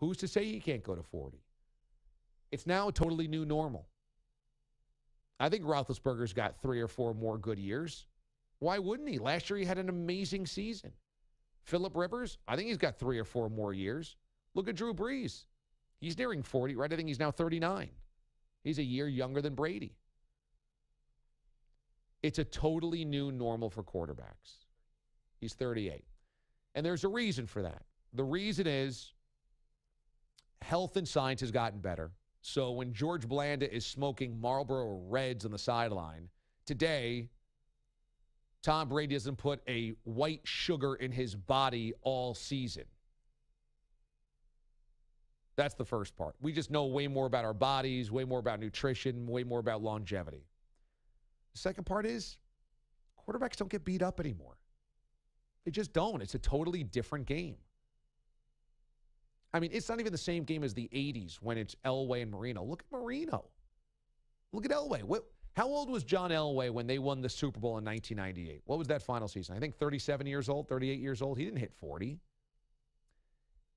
Who's to say he can't go to 40? It's now a totally new normal. I think Roethlisberger's got 3 or 4 more good years. Why wouldn't he? Last year he had an amazing season. Phillip Rivers, I think he's got 3 or 4 more years. Look at Drew Brees. He's nearing 40, right? I think he's now 39. He's a year younger than Brady. It's a totally new normal for quarterbacks. He's 38. And there's a reason for that. The reason is health and science has gotten better. So when George Blanda is smoking Marlboro Reds on the sideline, today, Tom Brady doesn't put a white sugar in his body all season. That's the first part. We just know way more about our bodies, way more about nutrition, way more about longevity. The second part is quarterbacks don't get beat up anymore. They just don't. It's a totally different game. I mean, it's not even the same game as the 80s when it's Elway and Marino. Look at Marino. Look at Elway. How old was John Elway when they won the Super Bowl in 1998? What was that final season? I think 37 years old, 38 years old. He didn't hit 40.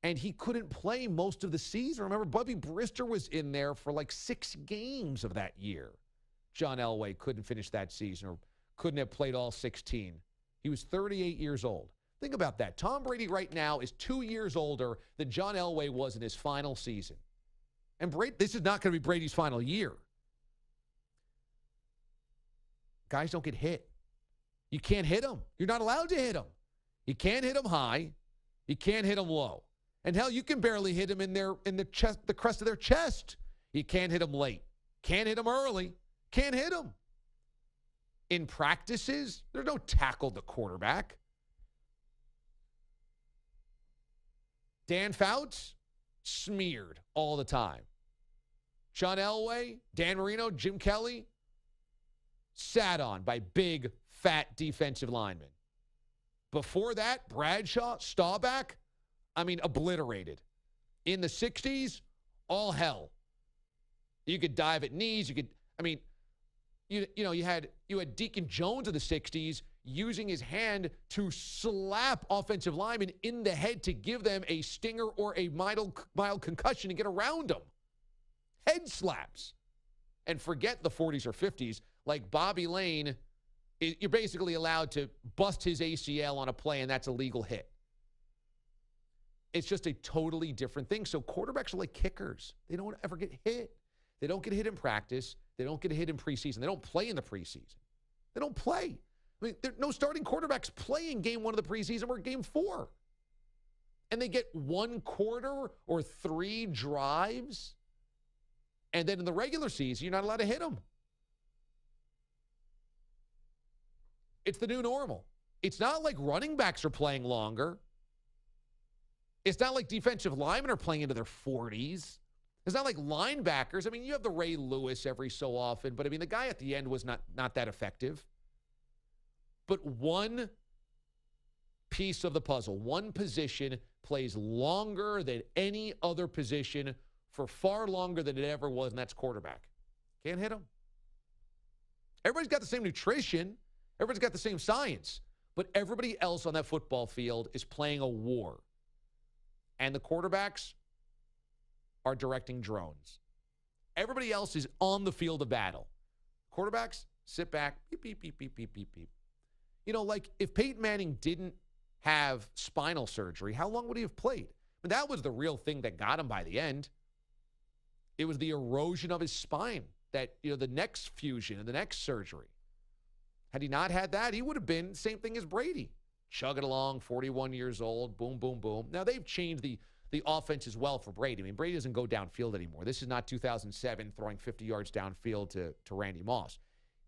And he couldn't play most of the season. Remember, Bubby Brister was in there for like 6 games of that year. John Elway couldn't finish that season or couldn't have played all 16. He was 38 years old. Think about that. Tom Brady right now is 2 years older than John Elway was in his final season. And this is not going to be Brady's final year. Guys don't get hit. You can't hit them. You're not allowed to hit them. You can't hit them high. You can't hit them low. And hell, you can barely hit them in the chest, the crest of their chest. You can't hit them late. Can't hit them early. Can't hit them. In practices, there's no tackle the quarterback. Dan Fouts, smeared all the time. John Elway, Dan Marino, Jim Kelly, sat on by big, fat defensive linemen. Before that, Bradshaw, Staubach, obliterated. In the 60s, all hell. You could dive at knees. You had Deacon Jones in the 60s using his hand to slap offensive linemen in the head to give them a stinger or a mild concussion to get around them. Head slaps. And forget the 40s or 50s. Like Bobby Lane, you're basically allowed to bust his ACL on a play, and that's a legal hit. It's just a totally different thing. So quarterbacks are like kickers. They don't ever get hit. They don't get hit in practice. They don't get hit in preseason. They don't play in the preseason. They don't play. There no starting quarterbacks play in game 1 of the preseason or game 4. And they get 1 quarter or 3 drives. And then in the regular season, you're not allowed to hit them. It's the new normal. It's not like running backs are playing longer. It's not like defensive linemen are playing into their 40s. It's not like linebackers. You have the Ray Lewis every so often, but the guy at the end was not that effective. But one piece of the puzzle, one position plays longer than any other position for far longer than it ever was, and that's quarterback. Can't hit him. Everybody's got the same nutrition. Everybody's got the same science. But everybody else on that football field is playing a war. And the quarterbacks are directing drones. Everybody else is on the field of battle. Quarterbacks, sit back, beep, beep, beep, beep, beep, beep, beep. Like if Peyton Manning didn't have spinal surgery, how long would he have played? That was the real thing that got him by the end. It was the erosion of his spine, that, the neck fusion and the neck surgery. Had he not had that, he would have been the same thing as Brady. Chugging along, 41 years old, boom, boom, boom. Now, they've changed the offense as well for Brady. Brady doesn't go downfield anymore. This is not 2007 throwing 50 yards downfield to Randy Moss.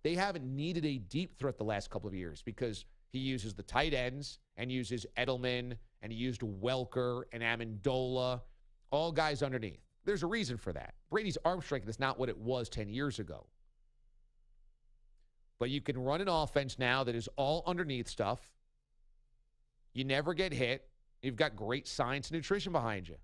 They haven't needed a deep threat the last couple of years because he uses the tight ends and uses Edelman and he used Welker and Amendola, all guys underneath. There's a reason for that. Brady's arm strength is not what it was 10 years ago. But you can run an offense now that is all underneath stuff. You never get hit. You've got great science and nutrition behind you.